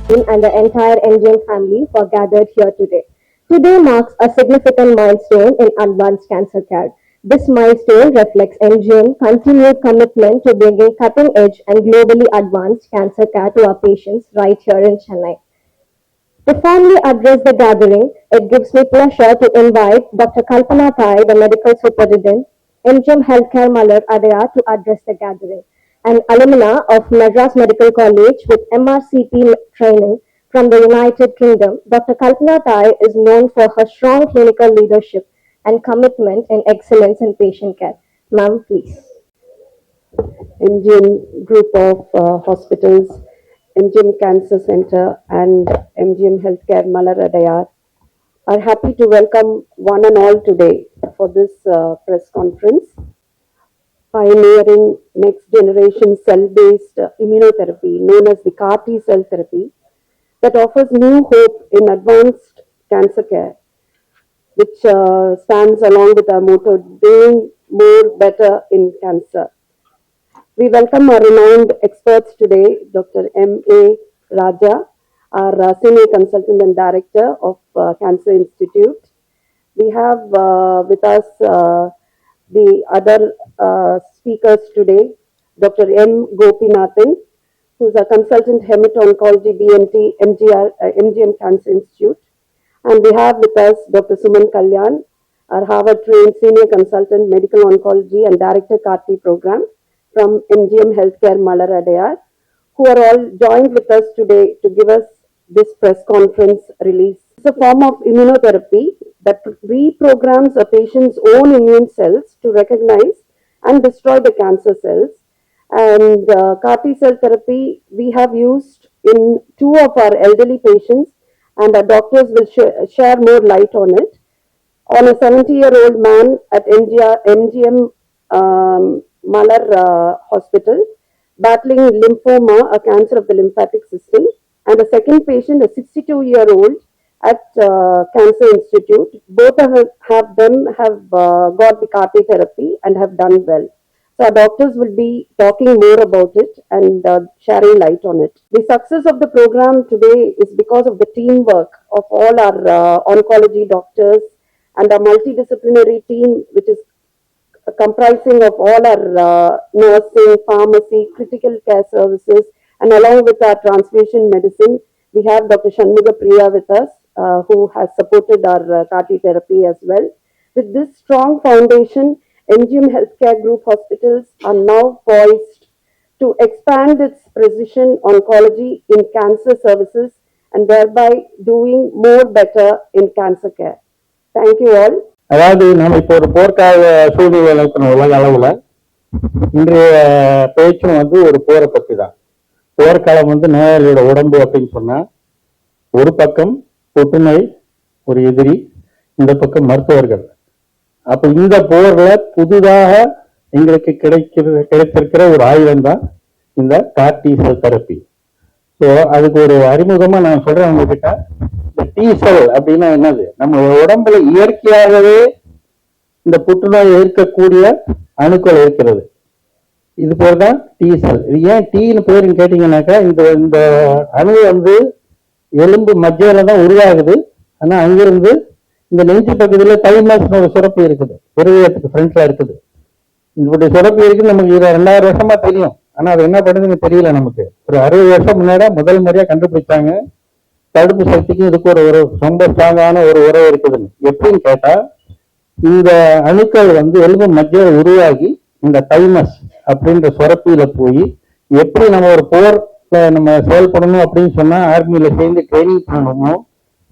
team and the entire NGM family for gathered here today. Today marks a significant milestone in advanced cancer care. This milestone reflects NGM continued commitment to bringing cutting-edge and globally advanced cancer care to our patients right here in Chennai. To formally address the gathering, it gives me pleasure to invite Dr. Kalpana Pai, the Medical Superintendent, MGM Healthcare Malar Adaya, to address the gathering. An alumna of Madras Medical College with MRCP training from the United Kingdom, Dr. Kalpana Pai is known for her strong clinical leadership and commitment in excellence in patient care. Ma'am, please. MGM Group of Hospitals, MGM Cancer Center and MGM Healthcare Malar Adayar are happy to welcome one and all today for this press conference. Pioneering next generation cell-based immunotherapy known as the CAR-T cell therapy that offers new hope in advanced cancer care, which stands along with our motto, doing more better in cancer. We welcome our renowned experts today, Dr. M.A. Raja, our Senior Consultant and Director of Cancer Institute. We have with us the other speakers today, Dr. M. Gopinathan, who is a Consultant Hemat-Oncology BMT, MGM Cancer Institute. And we have with us Dr. Suman Kalyan, our Harvard-trained Senior Consultant, Medical Oncology and Director CAR-T Program from MGM Healthcare Malar Adayar, who are all joined with us today to give us this press conference release. It's a form of immunotherapy that reprograms a patient's own immune cells to recognize and destroy the cancer cells. And CAR-T cell therapy we have used in 2 of our elderly patients, and our doctors will share more light on it. On a 70-year-old man at MGM Malar Hospital, battling lymphoma, a cancer of the lymphatic system, and a second patient, a 62-year-old at Cancer Institute. Both of them have got the CAR-T therapy and have done well. So our doctors will be talking more about it and sharing light on it. The success of the program today is because of the teamwork of all our oncology doctors and a multidisciplinary team which is comprising of all our nursing, pharmacy, critical care services, and along with our transfusion medicine, we have Dr. Shanmuga Priya with us, who has supported our CAR-T therapy as well. With this strong foundation, MGM Healthcare Group Hospitals are now poised to expand its precision oncology in cancer services and thereby doing more better in cancer care. Thank you all. அதாவது நம்ம இப்போ ஒரு போர்க்கால சூழ்நிலை இருக்கணும் உலக அளவுல. இன்றைய பேச்சும் ஒரு போரை பற்றி தான். போர்க்காலம் நோயாளியோட உடம்பு அப்படின்னு சொன்னா ஒரு பக்கம் புற்றுநோய் ஒரு எதிரி, இந்த பக்கம் மருத்துவர்கள். அப்ப இந்த போர்ல புதிதாக எங்களுக்கு கிடைத்திருக்கிற ஒரு ஆயுதம் தான் இந்த CAR-T செல் தெரப்பி. ஸோ அதுக்கு ஒரு அறிமுகமா நான் சொல்றேன் உங்ககிட்ட. இந்த டி செல் அப்படின்னா என்னது? நம்ம உடம்புல இயற்கையாகவே இந்த புற்றுநோய் இருக்கக்கூடிய அணுக்கள் இருக்கிறது. இது போலதான் டி செல். இது ஏன் டீன்னு பேருன்னு கேட்டீங்கன்னாக்கா, இந்த அணு எலும்பு மத்தியில தான் உருவாகுது. ஆனா அங்கிருந்து இந்த நெஞ்சு பகுதியில தைமஸ்னு ஒரு சுரப்பி இருக்குது, இருதயத்துக்கு ஃப்ரண்ட்ல இருக்குது. இதனுடைய சுரப்பி இருக்குது நமக்கு 2000 வருஷமா தெரியும். ஆனா அது என்ன பண்ணுதுன்னு தெரியல நமக்கு. ஒரு 60 வருஷம் முன்னாடி முதல் முறையா கண்டுபிடிச்சாங்க. தடுப்பு சக்திக்கு இதுக்கு ஒரு ரொம்ப ஸ்ட்ராங்கான ஒரு உறவு இருக்குதுன்னு. எப்படின்னு கேட்டா, இந்த அணுக்கள் எலும்பு மத்தியில உருவாகி இந்த தைமஸ் அப்படின்ற சுரப்பியில போய் எப்படி நம்ம ஒரு போர்ல நம்ம செயல்படணும் அப்படின்னு சொன்னா ஆர்மியில சேர்ந்து ட்ரைனிங் பண்ணணும்.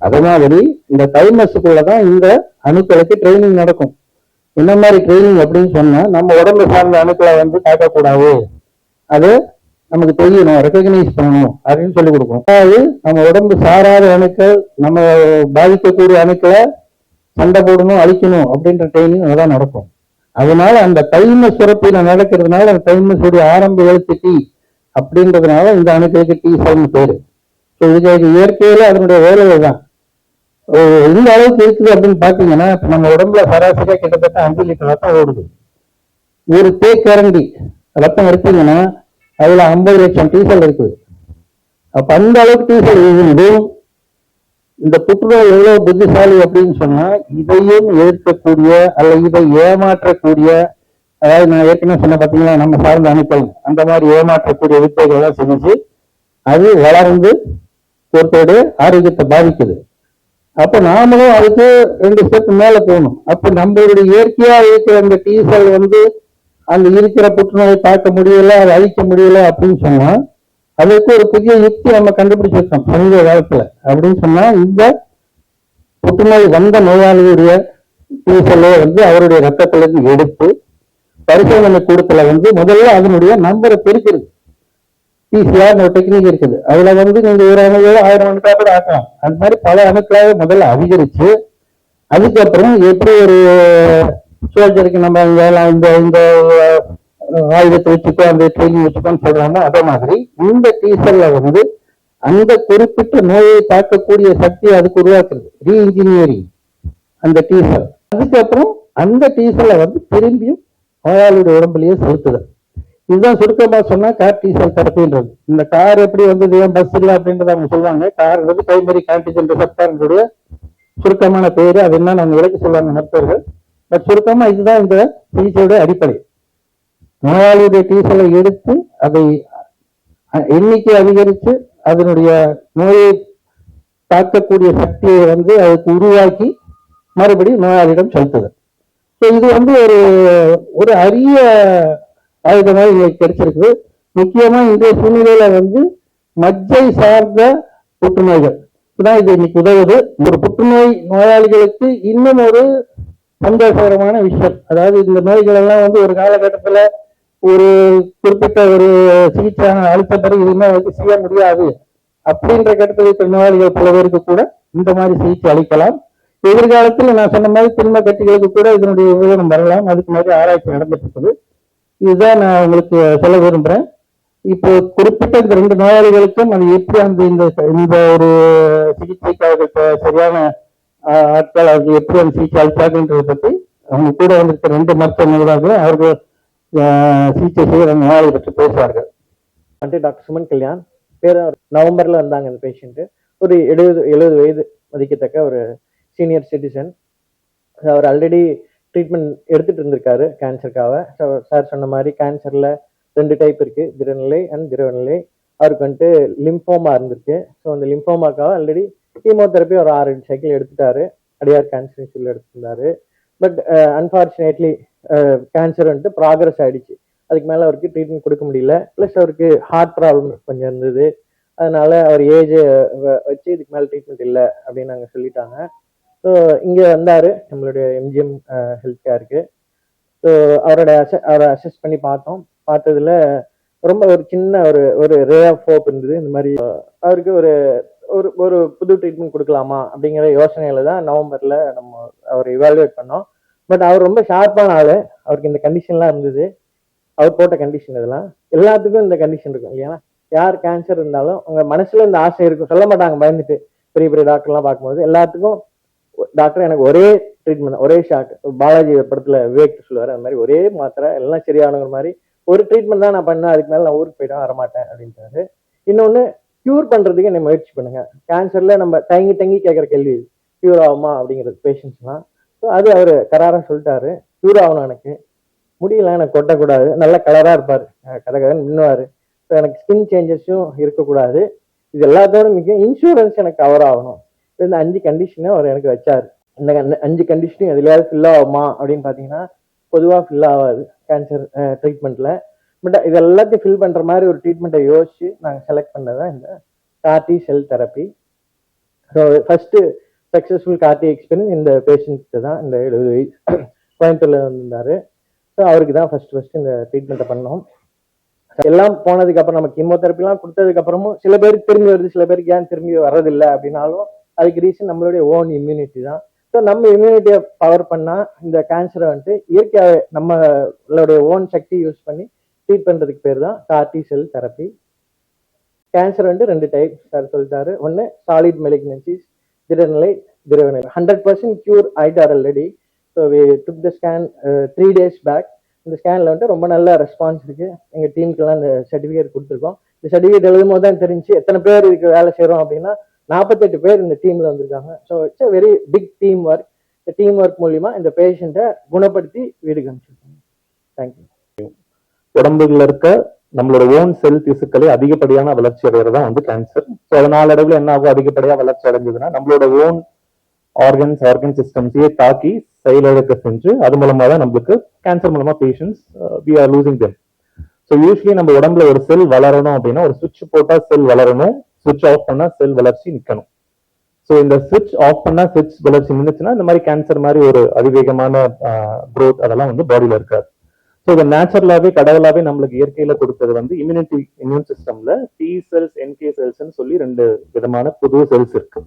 அதே மாதிரி இந்த தைமஸுக்குள்ளதான் இந்த அணுக்களுக்கு ட்ரைனிங் நடக்கும். என்ன மாதிரி ட்ரைனிங் அப்படின்னு சொன்னா, நம்ம உடம்பு சார்ந்த அணுக்களை தாக்கக்கூடாது, அது நமக்கு தெரியணும், ரெகக்னைஸ் பண்ணணும் அப்படின்னு சொல்லி கொடுக்கும். அதாவது நம்ம உடம்பு சாராத அணுக்கள், நம்ம பாதிக்கக்கூடிய அணுக்களை சண்டை போடணும், அழிக்கணும் அப்படின்ற ட்ரைனிங் அதான் நடக்கும். அதனால அந்த தைமஸ் சுரப்பில நடக்கிறதுனால அந்த தைமஸ் உடைய ஆரம்ப எழுத்து டி அப்படின்றதுனால இந்த அணுக்களுக்கு டி செல்னு பேரு. இதுக்கு இயற்கையில அதனுடைய வேலைகள் தான். எந்த அளவுக்கு இருக்குது அப்படின்னு பாத்தீங்கன்னா, நம்ம உடம்புல சராசரியா கிட்டத்தட்ட 5 லிட்டர் ரத்தம் ஓடுது. ஒரு தேக்கரண்டி ரத்தம் எடுத்தீங்கன்னா அதுல 50 லட்சம் டீசல் இருக்குது. அப்ப அந்த அளவுக்கு டீசல் இருந்தும் இந்த புற்றுநோய் எவ்வளவு புத்திசாலி அப்படின்னு சொன்னா இதையும் எதிர்க்கக்கூடிய அல்ல இதை ஏமாற்றக்கூடிய, அதாவது நான் ஏற்கனவே சொன்ன பார்த்தீங்களா நம்ம சார்ந்த அணுக்கள் அந்த மாதிரி ஏமாற்றக்கூடிய வித்தைகள் எல்லாம் செஞ்சு அது வளர்ந்து ஒருத்தருடைய ஆரோக்கியத்தை பாதிக்குது. அப்ப நாமளும் அதுக்கு 2 ஸ்டெப் மேல போகணும். அப்ப நம்மளுடைய இயற்கையா இருக்கிற அந்த டீசல் அந்த இருக்கிற புற்றுநோயை பார்க்க முடியல, அதை அழிக்க முடியல அப்படின்னு சொன்னா அதுக்கு ஒரு புதிய யுக்தி நம்ம கண்டுபிடிச்சிருக்கோம் சமீப காலத்துல. அப்படின்னு சொன்னா இந்த புற்றுநோய் வந்த நோயாளியுடைய டீசலை அவருடைய ரத்தத்திலிருந்து எடுத்து பரிசோதனை கூடத்துல முதல்ல அதனுடைய நம்பரை பெருக்கிறது. பிசிஆர் ஒரு டெக்னிக் இருக்குது. அதுல நீங்க 1 அணு 1000 அணுக்களா கூட ஆக்கலாம். அந்த மாதிரி பல அணுக்களாக முதல்ல அதிகரிச்சு அதுக்கப்புறம் எப்படி ஒரு சோல்ஜருக்கு நம்ம இந்த இந்த ஆயுதத்தை வச்சுக்கோ அந்த ட்ரைனிங் வச்சுக்கோன்னு சொல்றாங்க, அதே மாதிரி இந்த டீசல்ல அந்த குறிப்பிட்ட நோயை தாக்கக்கூடிய சக்தியை அதுக்கு உருவாக்குறது, ரீஇன்ஜினியரிங் அந்த டீசல். அதுக்கப்புறம் அந்த டீசலை திரும்பியும் நோயாளியுடைய உடம்புலயே செலுத்துதல். இதுதான் சுருக்கமா சொன்னா கார் டீசல் தெரப்பின்றது. இந்த கார் எப்படி ஏன் பஸ் இல்லை அப்படின்றத அவங்க சொல்லுவாங்க. கார் பிரைமரி ஆன்டிஜன் ரிசெப்டார் சுருக்கமான பேரு. அது என்ன அவங்க விலைக்கு சொல்லுவாங்க மருத்துவர்கள். பட் சுருக்கமா இதுதான் இந்த சிகிச்சையுடைய அடிப்படை. நோயாளியுடைய டீசலை எடுத்து அதை எண்ணிக்கை அதிகரித்து அதனுடைய நோயை தாக்கக்கூடிய சக்தியை அதுக்கு உருவாக்கி மறுபடியும் நோயாளியிடம் செலுத்துதல். இது ஒரு ஒரு அரிய ஆயுதமாக எங்களுக்கு கிடைச்சிருக்கு. முக்கியமா இன்றைய சூழ்நிலையில மஜ்ஜை சார்ந்த புற்றுநோய்கள் தான் இது இன்னைக்கு உதவுது. ஒரு புற்றுநோய் நோயாளிகளுக்கு இன்னும் ஒரு சந்தோஷகரமான விஷயம், அதாவது இந்த நோய்கள் எல்லாம் ஒரு காலகட்டத்துல ஒரு குறிப்பிட்ட ஒரு சிகிச்சை அளித்த பிறகு இதுமே செய்ய முடியாது அப்படின்ற கட்டத்தில் இருக்கிற நோயாளிகள் பல பேருக்கு கூட இந்த மாதிரி சிகிச்சை அளிக்கலாம். எதிர்காலத்தில் நான் சொன்ன மாதிரி திண்ம கட்டிகளுக்கு கூட இதனுடைய உபயோகம் வரலாம். அதுக்கு மாதிரி ஆராய்ச்சி நடந்துட்டு இருக்குது. இதுதான் நான் உங்களுக்கு சொல்ல விரும்புறேன். இப்போ குறிப்பிட்ட இந்த 2 நோயாளிகளுக்கும் அது எப்படி இந்த ஒரு சிகிச்சைக்காக சரியான ஆட்கள் அவர்கள் எப்படி அந்த சிகிச்சை அளித்தாங்கன்றதை பற்றி அவங்க கூட வந்திருக்க 2 மருத்துவ நிபுணர்கள் அவர்கள் சிகிச்சை செய்ய நோயாளி பற்றி பேசுவார்கள். டாக்டர் சுமன் கல்யாண் பேர். நவம்பர்ல வந்தாங்க இந்த பேஷண்ட். ஒரு 70 வயது மதிக்கத்தக்க ஒரு சீனியர் சிட்டிசன். அவர் ஆல்ரெடி ட்ரீட்மெண்ட் எடுத்துட்டு இருந்திருக்காரு கேன்சருக்காக. சார் சொன்ன மாதிரி கேன்சர்ல 2 டைப் இருக்கு, திரநிலை அண்ட் திரவநிலை. அவருக்கு லிம்போமா இருந்திருக்கு. ஸோ அந்த லிம்போமாக்காக ஆல்ரெடி கீமோதெரப்பி ஒரு 6 சைக்கிள் எடுத்துட்டாரு. அடியார் கேன்சர் இன்ஸ்டியூட்ல எடுத்திருந்தாரு. பட் அன்பார்ச்சுனேட்லி கேன்சர் ப்ராக்ரஸ் ஆயிடுச்சு. அதுக்கு மேல அவருக்கு ட்ரீட்மெண்ட் கொடுக்க முடியல. பிளஸ் அவருக்கு ஹார்ட் ப்ராப்ளம் கொஞ்சம் இருந்தது. அதனால அவர் ஏஜ் வச்சு இதுக்கு மேல ட்ரீட்மெண்ட் இல்லை அப்படின்னு நாங்க சொல்லிட்டாங்க. ஸோ இங்க வந்தாரு நம்மளுடைய எம்ஜிஎம் ஹெல்த் கேருக்கு. ஸோ அவரை அசஸ் பண்ணி பார்த்ததுல ரொம்ப ஒரு சின்ன ஒரு ரே ஆஃப் ஹோப் இருந்தது. இந்த மாதிரி அவருக்கு ஒரு ஒரு புது ட்ரீட்மெண்ட் கொடுக்கலாமா அப்படிங்கிற யோசனையில தான் நவம்பர்ல நம்ம அவர் இவாலுவேட் பண்ணோம். பட் அவர் ரொம்ப ஷார்ப்பான ஆளு. அவருக்கு இந்த கண்டிஷன்லாம் இருந்தது. அவர் போட்ட கண்டிஷன் இதெல்லாம் எல்லாத்துக்கும் இந்த கண்டிஷன் இருக்கும் இல்லையா. யார் கேன்சர் இருந்தாலும் அவங்க மனசுல இந்த ஆசை இருக்கும், சொல்ல மாட்டாங்க பயந்துட்டு. பெரிய பெரிய டாக்டர்லாம் பார்க்கும்போது எல்லாத்துக்கும் டாக்டர் எனக்கு ஒரே ட்ரீட்மெண்ட் ஒரே ஷாட். பாலாஜி படத்துல விவேக் சொல்லுவாரு அந்த மாதிரி ஒரே மாத்திரை எல்லாம் சரியானுங்கிற மாதிரி ஒரு ட்ரீட்மெண்ட் தான் நான் பண்ணேன், அதுக்கு மேல நான் ஊருக்கு போயிட்டேன் வரமாட்டேன் அப்படின்றாரு. இன்னொன்னு கியூர் பண்றதுக்கு என்ன முயற்சி பண்ணுங்க. கேன்சர்ல நம்ம தங்கி கேட்கற கேள்வி கியூர் ஆகுமா அப்படிங்கிறது பேஷண்ட்ஸ்லாம். ஸோ அது அவர் கராரா சொல்லிட்டாரு. கியூர் ஆகணும், எனக்கு முடியல, எனக்கு கொட்டக்கூடாது, நல்ல கலரா இருப்பாரு, கதைன்னு மின்னுவாரு. ஸோ எனக்கு ஸ்கின் சேஞ்சஸும் இருக்கக்கூடாது. இது எல்லாத்தோட முக்கியம் இன்சூரன்ஸ் எனக்கு கவர் ஆகணும். இந்த 5 கண்டிஷனை அவர் எனக்கு வச்சாரு. இந்த 5 கண்டிஷனும் எதுலையாவது ஃபில் ஆகுமா அப்படின்னு பாத்தீங்கன்னா பொதுவா ஃபில் ஆகாது கேன்சர் ட்ரீட்மெண்ட்ல. பட் இது எல்லாத்தையும் ஃபில் பண்ற மாதிரி ஒரு ட்ரீட்மெண்ட்டை யோசிச்சு நாங்க செலக்ட் பண்ணதான் இந்த CAR T cell therapy. So first successful CAR T experience இந்த பேஷண்ட்க்கு தான். இந்த 70 வயசு கோயம்புத்தூர்ல வந்திருந்தாரு. ஸோ அவருக்கு தான் ஃபர்ஸ்ட் இந்த ட்ரீட்மெண்ட்டை பண்ணோம். எல்லாம் போனதுக்கு அப்புறம் நம்ம கீமோதெரப்பி எல்லாம் கொடுத்ததுக்கு அப்புறமும் சில பேருக்கு திரும்பி வருது, சில பேருக்கு ஏன் திரும்பி வர்றதில்லை அப்படின்னாலும் அதுக்கு ரீசன் நம்மளுடைய ஓன் இம்யூனிட்டி தான். ஸோ நம்ம இம்யூனிட்டியை பவர் பண்ணா இந்த கேன்சரை இயற்கையாகவே நம்மளுடைய ஓன் சக்தி யூஸ் பண்ணி ட்ரீட் பண்றதுக்கு பேர் தான் CAR T cell therapy. Cancer 2 type sir சொல்லிட்டாரு. ஒன்னு சாலிட் மெலிக்னன்சிஸ், திடநிலை, திரவநிலை. 100% கியூர் ஆயிட்டார் already. So we took the scan 3 days back. இந்த ஸ்கேனில் வந்துட்டு ரொம்ப நல்ல ரெஸ்பான்ஸ் இருக்கு. எங்கள் டீமுக்கெல்லாம் இந்த சர்டிஃபிகேட் கொடுத்துருக்கோம். இந்த சர்டிஃபிகேட் எழுதும் போது தான் தெரிஞ்சு எத்தனை பேர் இதுக்கு வேலை செய்கிறோம் அப்படின்னா 48 பேர் இந்த டீமில் வந்திருக்காங்க. So it's a very big team work. இந்த டீம் ஒர்க் மூலிமா இந்த பேஷண்ட்டை குணப்படுத்தி வீடுக்கு அனுப்பிச்சிருக்காங்க. தேங்க்யூ. உடம்புல இருக்க நம்மளோட ஓன் செல் திசுக்களே அதிகப்படியான வளர்ச்சி அடைகிறதா வந்து கேன்சர். ஸோ அதனால அளவில் என்ன ஆகும், அதிகப்படியா வளர்ச்சி அடைஞ்சதுன்னா நம்மளோட ஓன் ஆர்கன் சிஸ்டம்ஸையே தாக்கி செயலிழக்க செஞ்சு அது மூலமா தான் நம்மளுக்கு கேன்சர் மூலமா patients we are losing them. So usually நம்ம உடம்புல ஒரு செல் வளரணும் அப்படின்னா ஒரு சுவிட்ச் போட்டா செல் வளரணும், சுவிட்ச் ஆஃப் பண்ணா செல் வளர்ச்சி நிற்கணும். ஸோ இந்த சுவிட்ச் ஆஃப் பண்ணா சுவிட்ச் வளர்ச்சி நின்றுச்சுன்னா இந்த மாதிரி கேன்சர் மாதிரி ஒரு அதிவேகமான growth அதெல்லாம் வந்து பாடியில இருக்காது. ஸோ இது நேச்சுரலாவே கடவுளாவே நம்மளுக்கு இயற்கையில கொடுத்தது வந்து இம்யூன் சிஸ்டம்ல டி செல்ஸ் என்கே செல்ஸ்ன்னு சொல்லி 2 விதமான புது செல்ஸ் இருக்கு.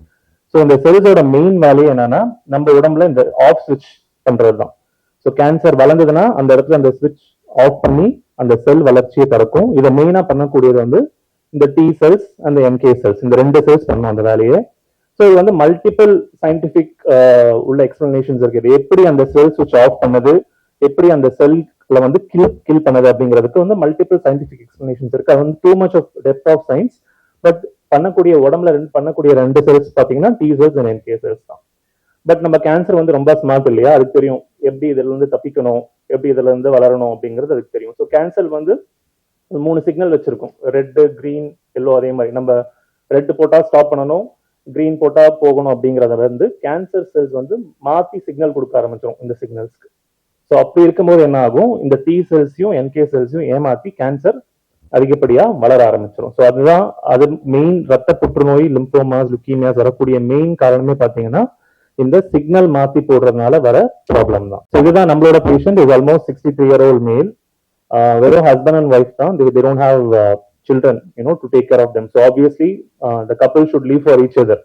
ஸோ இந்த செல்ஸோட மெயின் வேலையை என்னன்னா நம்ம உடம்புல இந்த ஆஃப் சுவிட்ச் பண்றது தான். ஸோ கேன்சர் வளர்ந்ததுன்னா அந்த இடத்துல அந்த சுவிட்ச் ஆஃப் பண்ணி அந்த செல் வளர்ச்சியை தடுக்கும். இதை மெயினா பண்ணக்கூடியது வந்து இந்த டி செல்ஸ் அந்த என்கே செல்ஸ், இந்த 2 செல்ஸ் பண்ணும் அந்த வேலையை. ஸோ இது வந்து மல்டிபிள் சயின்டிபிக் உள்ள எக்ஸ்பிளனேஷன்ஸ் இருக்கு. இது எப்படி அந்த செல் சுவிட்ச் ஆஃப் பண்ணது, எப்படி அந்த செல்ல வந்து கில் பண்ணது அப்படிங்கிறதுக்கு வந்து மல்டிபிள் சயின்டிபிக் எக்ஸ்பிளனேஷன்ஸ் இருக்கு. அது வந்து too much of depth of science. But பண்ணக்கூடிய உடம்புல பண்ணக்கூடிய 2 செல்ஸ் பாத்தீங்கன்னா T cells and NK cells தான். பட் நம்ம கேன்சர் வந்து ரொம்ப ஸ்மார்ட் இல்லையா, அதுக்கு தெரியும் எப்படி இதுல இருந்து தப்பிக்கணும், எப்படி இதுல இருந்து வளரணும் அப்படிங்கிறது அதுக்கு தெரியும். ஸோ கேன்சர் வந்து 3 சிக்னல் வச்சிருக்கும், ரெட், கிரீன், எல்லோ. அதே மாதிரி நம்ம ரெட் போட்டா ஸ்டாப் பண்ணணும், கிரீன் போட்டா போகணும் அப்படிங்கறத வந்து கேன்சர் செல்ஸ் வந்து மாத்தி சிக்னல் கொடுக்க ஆரம்பிச்சிடும் இந்த சிக்னல்ஸ்க்கு. ஸோ அப்படி இருக்கும்போது என்ன ஆகும், இந்த டி செல்ஸையும் என்கே செல்ஸையும் ஏமாத்தி கேன்சர் அதிகப்படியா வளர ஆரம்பிச்சிடும். ஸோ அதுதான் அது மெயின் ரத்த புற்றுநோய், லிம்போமாஸ், லுக்கீமியாஸ் வரக்கூடிய மெயின் காரணமே பாத்தீங்கன்னா இந்த சிக்னல் மாத்தி போடுறதுனால வர ப்ராப்ளம் தான். ஸோ இதுதான் நம்மளோட patient is almost 63 year old மேல். வெறும் ஹஸ்பண்ட் அண்ட் ஒய்ஃப் தான். they don't have children to take care of them. So obviously the couple should live for each other.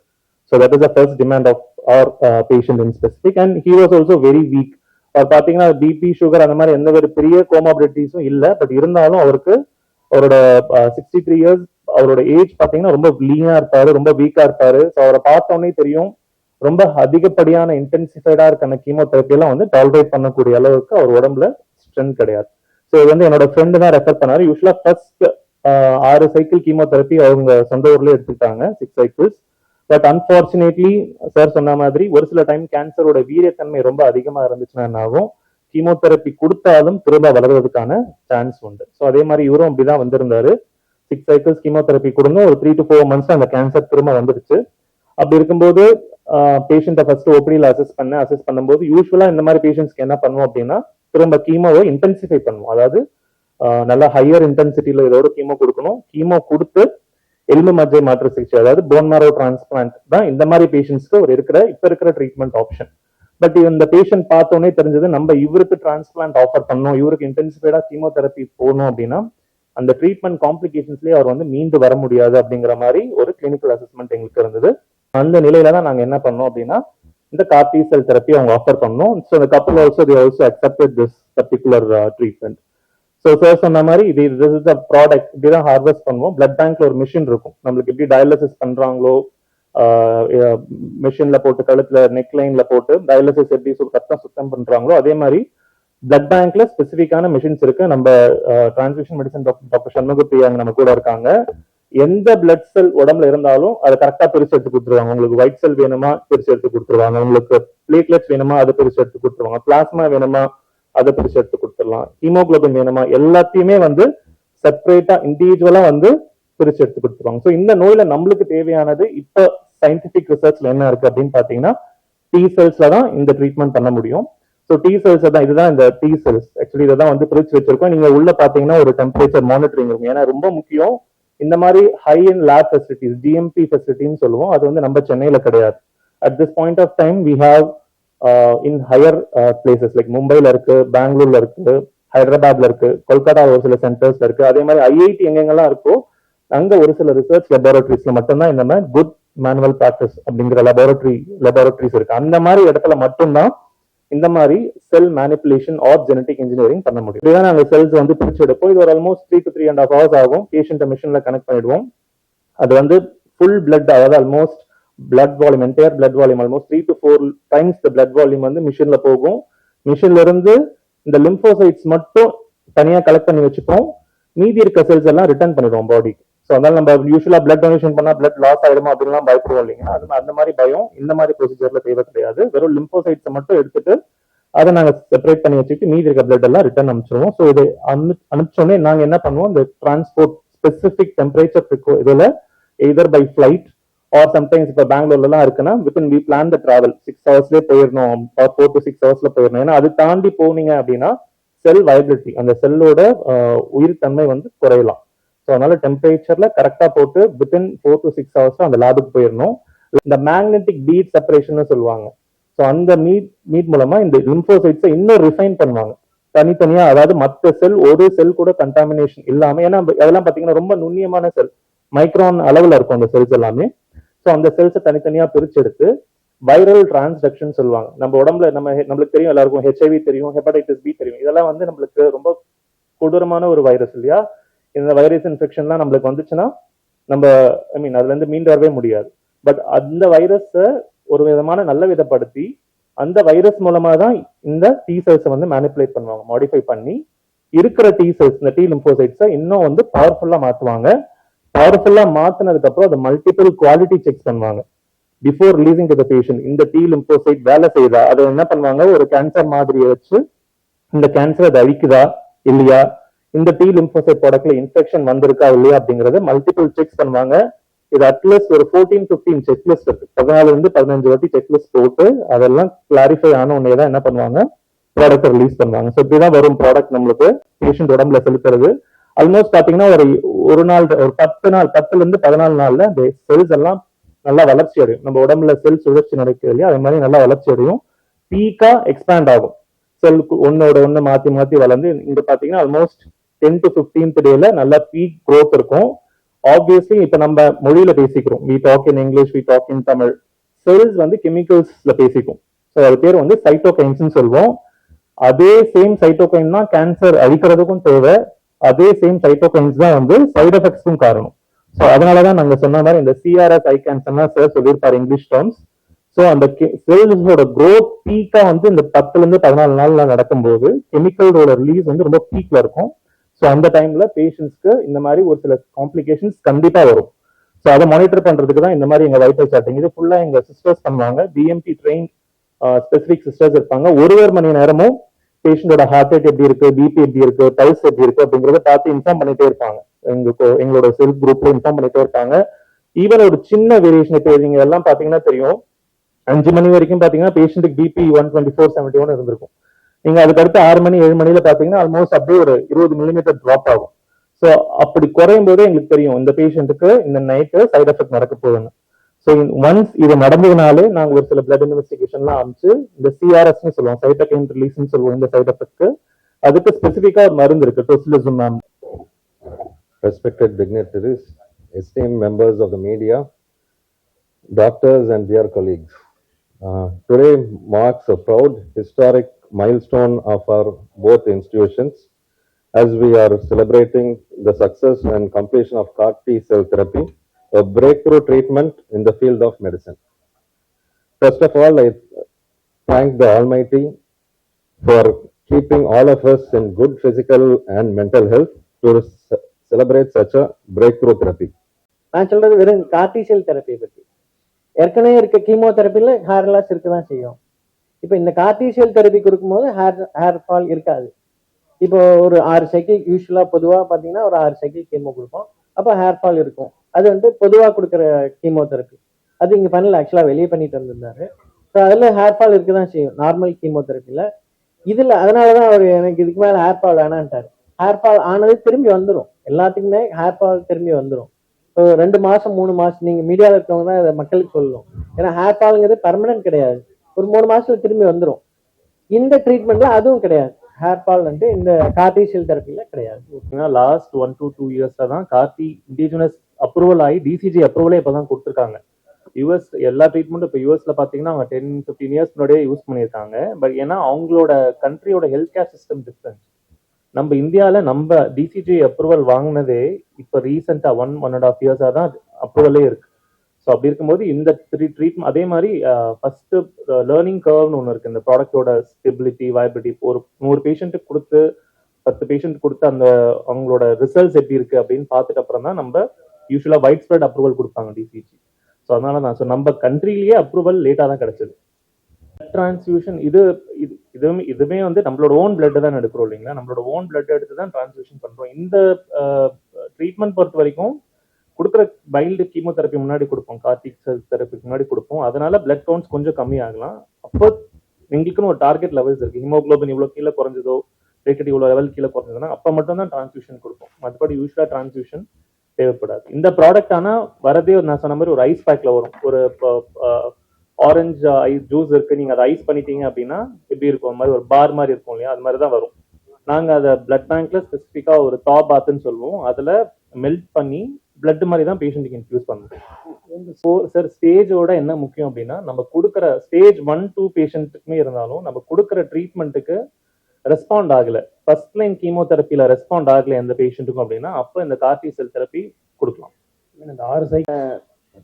So that is the first demand of our patient in specific. And he was also very weak. அவர் பாத்தீங்கன்னா BP, sugar அந்த மாதிரி எந்த ஒரு பெரிய கோமாபிலிட்டிஸும் இல்லை. But இருந்தாலும் அவருக்கு அவரோட 63 years அவரோட ஏஜ் பாத்தீங்கன்னா ரொம்ப லீனா இருப்பாரு, ரொம்ப வீக்கா இருப்பாரு. ஸோ அவரை பார்த்தோன்னே தெரியும் ரொம்ப அதிகப்படியான இன்டென்சிஃபைடா இருக்க கீமோதெரப்பி எல்லாம் வந்து டாலரேட் பண்ணக்கூடிய அளவுக்கு அவர் உடம்புல ஸ்ட்ரென்த் கிடையாது. ஸோ இது வந்து என்னோட ஃப்ரெண்டு தான் ரெஃபர் பண்ணாரு. யூஸ்வலா ஃபர்ஸ்ட் 6 சைக்கிள் கீமோதெரப்பி அவங்க சொந்த ஊர்ல எடுத்துக்கிட்டாங்க, 6 cycles. பட் அன்பார்ச்சுனேட்லி சார் சொன்ன மாதிரி ஒரு சில டைம் கேன்சரோட வீரியத்தன்மை ரொம்ப அதிகமா இருந்துச்சுன்னா என்ன ஆகும், கீமோதெரப்பி கொடுத்தாலும் திரும்ப வளர்றதுக்கான சான்ஸ் உண்டு. ஸோ அதே மாதிரி இவரும் அப்படிதான் வந்திருந்தாரு. 6 cycles கீமோதெரப்பி கொடுங்க, ஒரு 3 to 4 months அந்த கேன்சர் திரும்ப வந்துருச்சு. அப்படி இருக்கும்போது பேஷண்ட்டை ஃபர்ஸ்ட் ஓபிடியில் அசஸ் பண்ணும்போது யூஸ்வலா இந்த மாதிரி பேஷண்ட்ஸ்க்கு என்ன பண்ணுவோம் அப்படின்னா திரும்ப கீமோவை இன்டென்சிஃபை பண்ணுவோம். அதாவது நல்லா ஹையர் இன்டென்சிட்டியில ஏதோ ஒரு கீமோ கொடுக்கணும். கீமோ கொடுத்து எலும்பு மஜ்ஜை மாற்று சிகிச்சை, அதாவது போன் மேரோ டிரான்ஸ்பிளான்ட் தான் இந்த மாதிரி பேஷண்ட்ஸ்க்கு ஒரு இப்ப இருக்கிற ட்ரீட்மெண்ட் ஆப்ஷன். பட் இந்த பேஷண்ட் பார்த்தோன்னே தெரிஞ்சது நம்ம இவருக்கு டிரான்ஸ்பிளான்ட் ஆஃபர் பண்ணோம், இவருக்கு இன்டென்சிஃபைடா கீமோதெரப்பி போகணும் அப்படின்னா அந்த ட்ரீட்மெண்ட் காம்ப்ளிகேஷன்ஸ்லயே அவர் வந்து மீண்டு வர முடியாது அப்படிங்கிற மாதிரி ஒரு கிளினிக்கல் அசஸ்மெண்ட் எங்களுக்கு இருந்தது. அந்த நிலையில தான் நாங்க என்ன பண்ணோம் அப்படின்னா இந்த கார்டி செல் தெரப்பி அவங்க ஆஃபர் பண்ணோம். So the couple also they also accepted this particular treatment. So sir சொன்ன மாதிரி this is the product இப்படிதான் ஹார்வெஸ்ட் பண்ணுவோம். பிளட் பேங்க்ல ஒரு மிஷின் இருக்கும், நம்மளுக்கு எப்படி டயாலிசிஸ் பண்றாங்களோ மிஷின்ல போட்டு கழுத்துல நெக் லைன்ல போட்டு டயாலிசிஸ் எப்படி ரத்தம் சுத்தம் பண்றாங்களோ அதே மாதிரி பிளட் பேங்க்ல ஸ்பெசிபிக்கான மிஷின்ஸ் இருக்கு. நம்ம டிரான்ஸ்ஃபியூஷன் மெடிசன் டாக்டர் சண்முகப்பிரியா நம்ம கூட இருக்காங்க. எந்த பிளட் செல் உடம்புல இருந்தாலும் அதை கரெக்டா பிரிச்சு எடுத்து கொடுத்துருவாங்க. உங்களுக்கு ஒயிட் செல் வேணுமா பிரிச்சு எடுத்து கொடுத்துருவாங்க, உங்களுக்கு பிளேட்லெட்ஸ் வேணுமா அதை பிரிச்சு எடுத்து கொடுத்துருவாங்க, பிளாஸ்மா வேணுமா அதை பிரிச்சு எடுத்து கொடுத்துடலாம், ஹீமோகுளோபின் வேணுமா எல்லாத்தையுமே வந்து செப்பரேட்டா இண்டிவிஜுவலா வந்து பிரிச்சு எடுத்து கொடுத்துருவாங்க. ஸோ இந்த நோயில நம்மளுக்கு தேவையானது இப்ப சயின்டிபிக் ரிசர்ச்ல என்ன இருக்கு அப்படின்னு பாத்தீங்கன்னா டி செல்ஸ்ல தான் இந்த ட்ரீட்மெண்ட் பண்ண முடியும். ஸோ டி செல்ஸ் தான், இதுதான் இந்த டி செல்ஸ். ஆக்சுவலி இதை தான் வந்து பிரிச்சு வச்சிருக்கோம். நீங்க உள்ள பாத்தீங்கன்னா ஒரு டெம்பரேச்சர் மானிட்டரிங் இருக்கும். ஏன்னா ரொம்ப முக்கியம் இந்த மாதிரி ஹை அண்ட் லேப் ஃபெசிலிட்டிஸ், டிஎம்பி ஃபெசிலிட்டின்னு சொல்லுவோம், அது வந்து நம்ம சென்னையில கிடையாது. At this point of time we have in higher places like மும்பைல இருக்கு, பெங்களூர்ல இருக்கு, ஹைதராபாத்ல இருக்கு, கொல்கத்தா ஒரு சில சென்டர்ஸ்ல இருக்கு. அதே மாதிரி ஐஐடி எங்கெங்கெல்லாம் இருக்கோ அங்க ஒரு சில ரிசர்ச் லெபார்டரிஸ்ல மட்டும்தான் இந்த மாதிரி குட் மேனுவல் பிராக்டிஸ் அப்படிங்கிற லெபார்டரிஸ் இருக்கு. அந்த மாதிரி இடத்துல மட்டும்தான் இந்த மாதிரி செல் மேனிபுலேஷன் ஆர் ஜெனடிக் இன்ஜினியரிங் பண்ண முடியும். இதுதான் நாங்கள் செல்ஸ் வந்து பிரிச்சு எடுப்போம். இது ஒரு ஆல்மோஸ்ட் 3 to 3.5 hours ஆகும். பேஷண்ட் மிஷின்ல கனெக்ட் பண்ணிடுவோம். அது வந்து ஃபுல் பிளட், அதாவது almost blood volume, entire blood volume almost 3 to 4 times the blood volume வந்து மிஷின்ல போகும். மிஷின்ல இருந்து இந்த லிம்போசைட்ஸ் மட்டும் தனியா கலெக்ட் பண்ணி வச்சுப்போம், மீதி இருக்க செல்ஸ் எல்லாம் ரிட்டர்ன் பண்ணிடுவோம் பாடிக்கு. ஸோ அதனால நம்ம யூஸ்வலா பிளட் டொனேஷன் பண்ணா பிளட் லாஸ் ஆயிடுமா அப்படின்லாம் பயப்படுவோம் இல்லைங்க, அது அந்த மாதிரி பயம் இந்த மாதிரி ப்ரொசீஜர்ல தேவை கிடையாது. வெறும் லிம்போசைட்ஸை மட்டும் எடுத்துட்டு அதை நாங்க செப்பரேட் பண்ணி வச்சுட்டு மீதி இருக்க பிளட் எல்லாம் ரிட்டர்ன் அனுப்பிச்சிருவோம். ஸோ இது அனுப்பிச்சோடனே நாங்க என்ன பண்ணுவோம், இந்த டிரான்ஸ்போர்ட் ஸ்பெசிபிக் டெம்பரேச்சர் இதுல either by flight or sometimes இப்போ பெங்களூர்லாம் இருக்குன்னா within we plan the travel 6 ஹவர்ஸ்லேயே போயிடணும், 4 to 6 ஹவர்ஸ்ல போயிடணும். ஏன்னா அது தாண்டி போனீங்க அப்படின்னா செல் வயபிலிட்டி, அந்த செல்லோட உயிர் தன்மை வந்து குறையலாம். ஸோ அதனால டெம்பரேச்சர்ல கரெக்டா போட்டு வித்தின் 4 to 6 ஹவர்ஸ் அந்த லேபுக்கு போயிடணும். இந்த மேக்னெட்டிக் பீட் செப்பரேஷன் சொல்லுவாங்க. ஸோ அந்த மீட் மூலமா இந்த லிம்போசைட்ஸை இன்னும் ரிஃபைன் பண்ணுவாங்க தனித்தனியா. அதாவது மற்ற செல் ஒரு செல் கூட கண்டாமினேஷன் இல்லாம, ஏன்னா அதெல்லாம் பாத்தீங்கன்னா ரொம்ப நுண்ணியமான செல், மைக்ரான் அளவுல இருக்கும் அந்த செல்ஸ் எல்லாமே. ஸோ அந்த செல்ஸை தனித்தனியா பிரிச்செடுத்து வைரல் டிரான்ஸ்டக்ஷன் சொல்லுவாங்க. நம்ம உடம்புல நம்மளுக்கு தெரியும், எல்லாருக்கும் ஹெச்ஐவி தெரியும், ஹெப்படைட்டிஸ் பி தெரியும். இதெல்லாம் வந்து நம்மளுக்கு ரொம்ப கொடூரமான ஒரு வைரஸ் இல்லையா. இந்த வைரஸ் இன்ஃபெக்ஷன்லாம் நம்மளுக்கு வந்துச்சுன்னா நம்ம அதுல இருந்து மீண்டு வரவே முடியாது. பட் அந்த வைரஸை ஒரு விதமான நல்ல விதப்படுத்தி அந்த வைரஸ் மூலமா தான் இந்த டி செல்ஸை வந்து மேனிப்புலேட் பண்ணுவாங்க, மாடிஃபை பண்ணி இருக்கிற டி செல்ஸ், இந்த டி லிம்போசைட்ஸை இன்னும் வந்து பவர்ஃபுல்லா மாத்துவாங்க. பவர்ஃபுல்லா மாத்தினதுக்கு அப்புறம் அதை மல்டிபிள் குவாலிட்டி செக் பண்ணுவாங்க before releasing to the patient. இந்த டி லிம்போசைட் வேலை செய்யுதா, அதை என்ன பண்ணுவாங்க, ஒரு கேன்சர் மாதிரியை வச்சு இந்த கேன்சர் அதை அழிக்குதா இல்லையா, இந்த டி லிம்போசைட் ப்ராடக்ட்ல இன்ஃபெக்ஷன் வந்திருக்கா இல்லையா அப்படிங்கறத மல்டிபிள் செக்ஸ் பண்ணுவாங்க. இது அட்லீஸ்ட் ஒரு 14-15 செக்லிஸ்ட் இருக்கு, 14-15 வாட்டி செக்லிஸ்ட் போட்டு அதெல்லாம் கிளாரிஃபை ஆன உடனே தான் என்ன பண்ணுவாங்க, ப்ராடக்ட் ரிலீஸ் பண்ணுவாங்க. ஸோ இப்படிதான் வரும் ப்ராடக்ட் நம்மளுக்கு பேஷண்ட் உடம்புல செலுத்துறது. ஆல்மோஸ்ட் பாத்தீங்கன்னா ஒரு நாள், ஒரு 10-14 நாள்ல இந்த செல்ஸ் எல்லாம் நல்லா வளர்ச்சி அடையும். நம்ம உடம்புல செல் சுழற்சி நடக்குது இல்லையா, அது மாதிரி நல்லா வளர்ச்சி அடையும், பீக்கா எக்ஸ்பேண்ட் ஆகும். செல்லுக்கு ஒன்னோட ஒண்ணு மாத்தி மாத்தி வளர்ந்து இங்க பாத்தீங்கன்னா ஆல்மோஸ்ட் 10 to 15th டேல நல்லா பீக் க்ரோத் இருக்கும். ஆப்வியஸ்லி இப்ப நம்ம மொழியில பேசிக்கிறோம், we talk in English, we talk in Tamil. Cells வந்து கெமிக்கல்ஸ்ல பேசிக்கும். ஸோ அது பேர் வந்து சைட்டோகைன்ஸ் சொல்லுவோம். அதே சேம் சைட்டோகைன் தான் கேன்சர் அழிக்கிறதுக்கும் தேவை, அதே சேம் சைட்டோகைன்ஸ் தான் வந்து சைட் எஃபெக்ட்ஸும் காரணம். ஸோ அதனாலதான் நாங்க சொன்ன மாதிரி இந்த சிஆர்எஸ் ஐ கேன்சர் சார் சொல்லியிருப்பாரு இங்கிலீஷ் டேர்ம்ஸ். ஸோ அந்த செல்ஸோட க்ரோத் பீக்கா வந்து இந்த 10-14 நாள்ல நடக்கும்போது கெமிக்கலோட ரிலீஸ் வந்து ரொம்ப பீக்ல இருக்கும். ஸோ அந்த டைம்ல பேஷண்ட்ஸ்க்கு இந்த மாதிரி ஒரு சில காம்ப்ளிகேஷன்ஸ் கண்டிப்பா வரும். ஸோ அதை மானிட்டர் பண்றதுக்கு தான் இந்த மாதிரி எங்க வைட்டல் சார்ட்டிங், இது ஃபுல்லா எங்க சிஸ்டர்ஸ் பண்ணுவாங்க. பிஎம்பி ட்ரெயின் ஸ்பெசிபிக் சிஸ்டர்ஸ் இருப்பாங்க. ஒரு மணி நேரமும் பேஷண்டோட ஹார்ட் ரேட் எப்படி இருக்கு, பிபி எப்படி இருக்கு, பல்ஸ் எப்படி இருக்கு அப்படிங்கறத பார்த்து இன்ஃபார்ம் பண்ணிட்டே இருப்பாங்க. எங்களோட செல்ஃப் குரூப்ல இன்ஃபார்ம் பண்ணிட்டே இருப்பாங்க. ஈவன் ஒரு சின்ன வேரியேஷன் இப்போ நீங்க எல்லாம் பாத்தீங்கன்னா தெரியும், 5 மணி வரைக்கும் பாத்தீங்கன்னா பேஷண்ட்டுக்கு பிபி 124/71 இருந்திருக்கும். நீங்க அதுக்கடுத்து 6 மணி 7 மணில பாத்தீங்கன்னா ஆல்மோஸ்ட் அப்படியே ஒரு 20 மில்லிமீட்டர் டிராப் ஆகும். ஸோ அப்படி குறையும் போதே எங்களுக்கு தெரியும் இந்த பேஷண்ட்டுக்கு இந்த நைட்டு சைட் எஃபெக்ட் நடக்க போகுதுன்னு. ஸோ ஒன்ஸ் இது நடந்ததுனாலே நாங்க ஒரு சில பிளட் இன்வெஸ்டிகேஷன்லாம் அமைச்சு இந்த சிஆர்எஸ் சொல்லுவோம், சைட்டோகைன் ரிலீஸ் சொல்லுவோம். இந்த சைட் எஃபெக்ட்க்கு அதுக்கு ஸ்பெசிபிக்கா ஒரு மருந்து இருக்கு, டொசிலிசுமேப். Respected dignitaries, esteemed members of the media, doctors and dear colleagues. Today marks a proud historic milestone of our both institutions as we are celebrating the success and completion of CAR T cell therapy, a breakthrough treatment in the field of medicine. First of all, I thank the Almighty for keeping all of us in good physical and mental health to celebrate such a breakthrough therapy. நான் சொல்றது வெறும் கார்டி செல் தெரப்பியை பத்தி. ஏற்கனவே இருக்க கீமோதெரப்பில hair loss இருக்கதான் செய்யும். இப்போ இந்த கார்டி செல் தெரப்பி கொடுக்கும்போது ஹேர் ஃபால் இருக்காது. இப்போ ஒரு 6 சைக்கிள் யூஸ்வலா பொதுவா பாத்தீங்கன்னா ஒரு 6 சைக்கிள் கீமோ கொடுப்போம், அப்போ ஹேர் ஃபால் இருக்கும். அது வந்து பொதுவா கொடுக்குற கீமோதெரப்பி. அது இங்க பண்ணல, ஆக்சுவலா வெளியே பண்ணிட்டு வந்திருந்தாரு. ஸோ அதுல ஹேர் ஃபால் இருக்குதான் செய்யும் நார்மல் கீமோதெரப்பில. இதுல அதனாலதான் அவர் எனக்கு இதுக்கு மேல ஹேர் ஃபால் வேணான்ட்டாரு. ஹேர் ஃபால் ஆனது திரும்பி வந்துடும், எல்லாத்துக்குமே ஹேர் ஃபால் திரும்பி வந்துடும். இப்போ 2 மாசம் 3 மாசம் நீங்க மீடியாவில் இருக்கவங்க தான் இதை மக்களுக்கு சொல்லணும். ஏன்னா ஹேர் ஃபால்ங்கிறது பர்மனன்ட் கிடையாது, ஒரு 3 மாசத்துல திரும்பி வந்துடும். இந்த ட்ரீட்மெண்ட்ல அதுவும் கிடையாது, ஹேர் ஃபால் வந்து இந்த கார்டி செல் தெரப்பில கிடையாது. லாஸ்ட் 1 to 2 இயர்ஸ்ல தான் கார்டி இண்டிஜினஸ் அப்ரூவல் ஆகி டிசிஜி அப்ரூவலே இப்பதான் கொடுத்துருக்காங்க. யூஎஸ் எல்லா ட்ரீட்மெண்ட்டும் இப்போ யூஎஸ்ல பாத்தீங்கன்னா அவங்க 10-15 இயர்ஸ் முன்னாடியே யூஸ் பண்ணியிருக்காங்க. பட் ஏன்னா அவங்களோட கண்ட்ரியோட ஹெல்த் கேர் சிஸ்டம் டிஃப்ரெண்ட். நம்ம இந்தியாவில நம்ம டிசிஜி அப்ரூவல் வாங்கினதே இப்போ ரீசெண்டா 1.5 இயர்ஸா தான் அப்ரூவலே இருக்கு. ஸோ அப்படி இருக்கும்போது இந்த ட்ரீட்மெண்ட் அதே மாதிரி ஃபர்ஸ்ட் லேர்னிங் கர்வ்னு ஒன்று இருக்கு. இந்த ப்ராடக்டோட ஸ்டெபிலிட்டி வயபிலிட்டி ஒரு 100 பேஷண்ட்டுக்கு கொடுத்து 10 பேஷண்ட் கொடுத்து அந்த அவங்களோட ரிசல்ட்ஸ் எப்படி இருக்கு அப்படின்னு பார்த்துட்டு அப்புறம் தான் நம்ம யூஸ்வலா வைட் ஸ்ப்ரெட் அப்ரூவல் கொடுப்பாங்க டிசிஜி. ஸோ அதனால நான் நம்ம கண்ட்ரிலேயே அப்ரூவல் லேட்டாக தான் கிடைச்சது. டிரான்ஸ்ஃபியூஷன் இதுவுமே வந்து நம்மளோட ஓன் பிளட் தான் எடுக்கிறோம் இல்லைங்களா, நம்மளோட ஓன் பிளட் எடுத்து தான் டிரான்ஸ்ஃபியூஷன் பண்றோம். இந்த ட்ரீட்மெண்ட் பொறுத்த வரைக்கும் கொடுக்குற வைல்டு கீமோதெரப்பி முன்னாடி கொடுப்போம், கார்டிக் செல் தெரப்பிக்கு முன்னாடி கொடுப்போம். அதனால பிளட் கவுண்ட்ஸ் கொஞ்சம் கம்மி ஆகலாம். அப்போ எங்களுக்குன்னு ஒரு டார்கெட் லெவல்ஸ் இருக்கு. ஹீமோகுளோபின் இவ்வளோ கீழே குறைஞ்சதோ பிளேட்லெட் இவ்வளோ லெவல் கீழே குறைஞ்சதுன்னா அப்போ மட்டும் தான் டிரான்ஸ்ஃபியூஷன் கொடுப்போம். மற்றபடி யூஸ்வலா டிரான்ஸ்ஃபியூஷன் தேவைப்படாது. இந்த ப்ராடக்ட் ஆனா வரதே நான் சொன்ன மாதிரி ஒரு ஐஸ் பேக்ல வரும். ஒரு ஆரஞ்சு ஐஸ் ஜூஸ் இருக்கு, நீங்க அதை ஐஸ் பண்ணிட்டீங்க அப்படின்னா எப்படி இருக்கும், மாதிரி ஒரு பார் மாதிரி இருக்கும் இல்லையா, அது மாதிரி தான் வரும். நாங்க அதை பிளட் பேங்க்ல ஸ்பெசிஃபிக்கா ஒரு தா பாத்ன்னு சொல்லுவோம், அதுல மெல்ட் பண்ணி பிளட் மாதிரி தான் பேஷண்ட்டுக்கு இன்ஃபியூஸ் பண்ணுவோம். சார் ஸ்டேஜோட என்ன முக்கியம் அப்படின்னா, நம்ம கொடுக்குற ஸ்டேஜ் 1, 2 பேஷண்ட்டுக்குமே இருந்தாலும் நம்ம கொடுக்குற ட்ரீட்மெண்ட்டுக்கு ரெஸ்பாண்ட் ஆகல, ஃபர்ஸ்ட் லைன் கீமோதெரப்பில ரெஸ்பாண்ட் ஆகல எந்த பேஷண்ட்டுக்கும் அப்படின்னா அப்போ இந்த கார்டி செல் தெரப்பி கொடுக்கலாம். இந்த 6 சைக்கிள்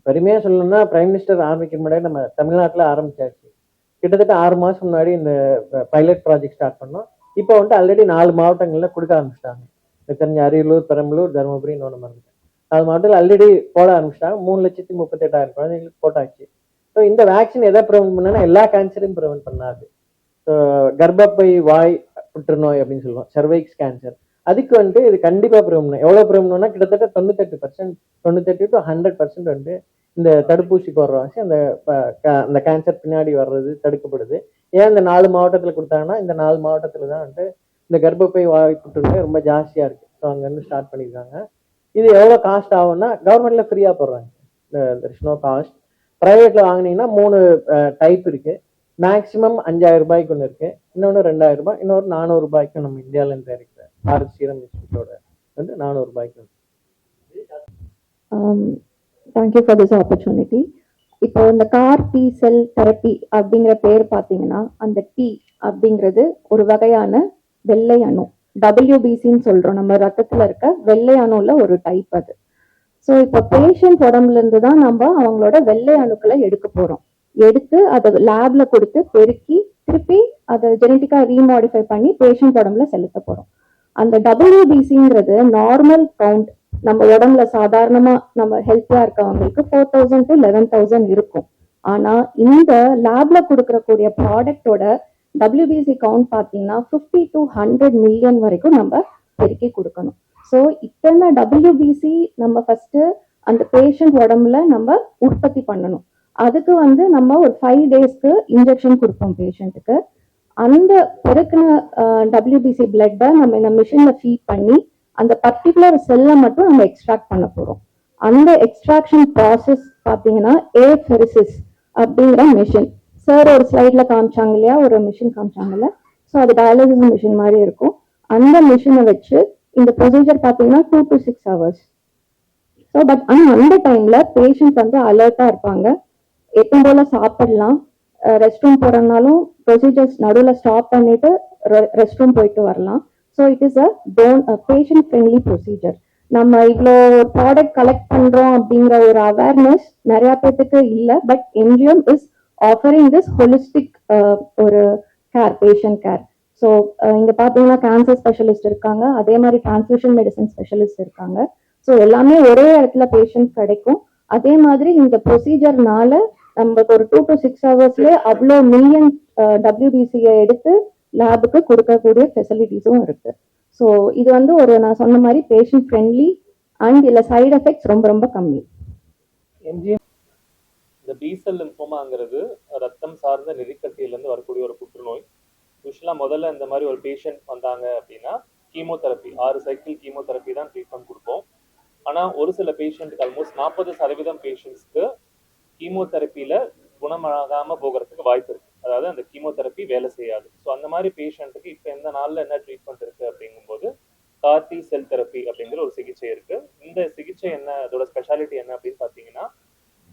பெருமையா சொல்லணும்னா பிரைம் மினிஸ்டர் ஆரம்பிக்கிற முன்னாடி நம்ம தமிழ்நாட்டில் ஆரம்பிச்சாச்சு. கிட்டத்தட்ட 6 மாசம் முன்னாடி இந்த பைலட் ப்ராஜெக்ட் ஸ்டார்ட் பண்ணோம். இப்போ வந்துட்டு ஆல்ரெடி 4 மாவட்டங்கள்ல கொடுக்க ஆரம்பிச்சிட்டாங்க. எனக்கு தெரிஞ்ச அரியலூர், பெரம்பலூர், தருமபுரி, இன்னொன்று மாதிரி 4 மாவட்டத்தில் ஆல்ரெடி போட ஆரம்பிச்சிட்டாங்க. 3,38,000 குழந்தைங்களுக்கு போட்டாச்சு. ஸோ இந்த வேக்சின் எதை ப்ரிவென்ட் பண்ணா எல்லா கேன்சரையும் ப்ரிவென்ட் பண்ணாது. கர்ப்பப்பை வாய் புற்றுநோய் அப்படின்னு சொல்லுவோம், சர்வைக்ஸ் கேன்சர், அதுக்கு வந்துட்டு இது கண்டிப்பா ப்ரிவென்ட். எவ்வளவு ப்ரிவென்ட்னா கிட்டத்தட்ட 98%, 98 to 100% வந்து இந்த தடுப்பூசி போடுறவாசி அந்த கேன்சர் பின்னாடி வர்றது தடுக்கப்படுது. ஏன் இந்த 4 மாவட்டத்துல கொடுத்தாங்கன்னா இந்த 4 மாவட்டத்துல தான் வந்துட்டு இந்த கர்ப்பப்பை வாய் புற்றுநோய் ரொம்ப ஜாஸ்தியா இருக்கு. ஸோ அங்க இருந்து ஸ்டார்ட் பண்ணியிருக்காங்க. இது எவ்வளவு காஸ்ட் ஆகும்னா கவர்மெண்ட்ல ஃப்ரீயா போடுறாங்க, நோ காஸ்ட். பிரைவேட்ல வாங்கினீங்கன்னா 3 டைப் இருக்கு. மேக்சிமம் 5,000 ரூபாய்க்கு ஒன்று இருக்கு, இன்னொன்று 2,000 ரூபாய், இன்னொரு 400 ரூபாய்க்கு நம்ம இந்தியாவில இருந்து இருக்கிற பாரத் சீரம் இன்ஸ்டியூட்டோட வந்து 400 ரூபாய்க்கு. Thank you for this opportunity. இப்போ இந்த கார் டி செல் தெரப்பி அப்படிங்கிற பேர் பார்த்தீங்கன்னா அந்த டி அப்படிங்கிறது ஒரு வகையான வெள்ளை அணு, WBCன்னு சொல்றோம், நம்ம ரத்தத்துல இருக்க வெள்ளை அணுல ஒரு டைப் அது. ஸோ இப்போ பேஷண்ட் உடம்புல இருந்து தான் நம்ம அவங்களோட வெள்ளை அணுக்களை எடுக்க போறோம். எடுத்து அதை லேப்ல கொடுத்து பெருக்கி திருப்பி அதை ஜெனட்டிக்கா ரீமாடிஃபை பண்ணி பேஷண்ட் உடம்புல செலுத்த போறோம். அந்த WBCங்கிறது நார்மல் கவுண்ட் நம்ம உடம்புல சாதாரணமா நம்ம ஹெல்த்தியா இருக்கவங்களுக்கு 4,000 to 11,000 இருக்கும். ஆனா இந்த லேப்ல கொடுக்கறக்கூடிய ப்ராடக்டோட WBC கவுண்ட் பாத்தீங்கன்னா 50 to 100 மில்லியன் வரைக்கும் நம்ம பெருக்கி கொடுக்கணும். ஸோ இத்தனை WBC நம்ம ஃபர்ஸ்ட் அந்த பேஷண்ட் உடம்புல நம்ம உற்பத்தி பண்ணணும். அதுக்கு வந்து நம்ம ஒரு 5 டேஸ்க்கு இன்ஜெக்ஷன் கொடுப்போம் பேஷண்ட்டுக்கு. அந்த பெருக்கின WBC பிளட்டை நம்ம இந்த மிஷின்ல ஃபீட் பண்ணி அந்த பர்டிகுலர் செல்லை மட்டும் நம்ம எக்ஸ்ட்ராக்ட் பண்ண போறோம். அந்த எக்ஸ்ட்ராக்ஷன் ப்ராசஸ் பார்த்தீங்கன்னா ஏஃபெரிசிஸ் அப்படிங்கிற மிஷின், சார் ஒரு ஸ்லைட்ல காமிச்சாங்க இல்லையா, ஒரு மிஷின் காமிச்சாங்கல்ல, ஸோ அது டயாலிசிஸ் மிஷின் மாதிரி இருக்கும். அந்த மிஷினை வச்சு இந்த ப்ரொசீஜர் பார்த்தீங்கன்னா 2 to 6 hours. ஸோ பட் ஆனால் அந்த டைம்ல பேஷண்ட் வந்து அலர்ட்டா இருப்பாங்க, எப்பவும் போல சாப்பிடலாம், ரெஸ்ட் ரூம் போறதுனாலும் ப்ரொசீஜர்ஸ் நடுவில் ஸ்டாப் பண்ணிட்டு ரெஸ்ட் ரூம் போயிட்டு வரலாம். So it is a patient friendly procedure. நம்ம இவ்வளோ ப்ராடக்ட் கலெக்ட் பண்றோம் அப்படிங்கிற ஒரு அவேர்னஸ் நிறைய பேருக்கு இல்லை. But MGM is offering this holistic ஒரு கேர், பேஷண்ட் கேர். ஸோ இங்க பார்த்தீங்கன்னா கேன்சர் ஸ்பெஷலிஸ்ட் இருக்காங்க, அதே மாதிரி டிரான்ஸ்மிஷன் மெடிசன் ஸ்பெஷலிஸ்ட் இருக்காங்க. ஸோ எல்லாமே ஒரே இடத்துல பேஷண்ட் கிடைக்கும். அதே மாதிரி இந்த ப்ரொசீஜர்னால நமக்கு ஒரு 2 to 6 ஹவர்ஸ்ல அவ்வளோ மில்லியன் WBCயை எடுத்து லேபுக்கு கொடுக்கக்கூடிய ஃபெசிலிட்டிஸும் இருக்கு. ஸோ இது வந்து ஒரு நான் சொன்ன மாதிரி பேஷண்ட் ஃப்ரெண்ட்லி அண்ட் இல்ல சைடு எஃபெக்ட்ஸ் ரொம்ப ரொம்ப கம்மி. இந்த பி-செல் லிம்போமாங்கிறது ரத்தம் சார்ந்த நெறிக்கட்டியிலேருந்து வரக்கூடிய ஒரு புற்றுநோய். யூஸ்வலாக முதல்ல இந்த மாதிரி ஒரு பேஷண்ட் வந்தாங்க அப்படின்னா கீமோதெரப்பி 6 சைக்கிள் கீமோதெரப்பி தான் ட்ரீட்மெண்ட் கொடுப்போம். ஆனால் ஒரு சில பேஷண்ட்டுக்கு ஆல்மோஸ்ட் 40% பேஷண்ட்ஸ்க்கு கீமோதெரப்பியில குணமாகாமல் போகிறதுக்கு வாய்ப்பு இருக்கு. அதாவது அந்த கீமோதெரப்பி வேலை செய்யாது. ஸோ அந்த மாதிரி பேஷண்ட்டுக்கு இப்போ எந்த நாளில் என்ன ட்ரீட்மெண்ட் இருக்கு அப்படிங்கும்போது கார்டி செல் தெரப்பி அப்படிங்கிற ஒரு சிகிச்சை இருக்கு. இந்த சிகிச்சை என்ன, அதோட ஸ்பெஷாலிட்டி என்ன அப்படின்னு பார்த்தீங்கன்னா,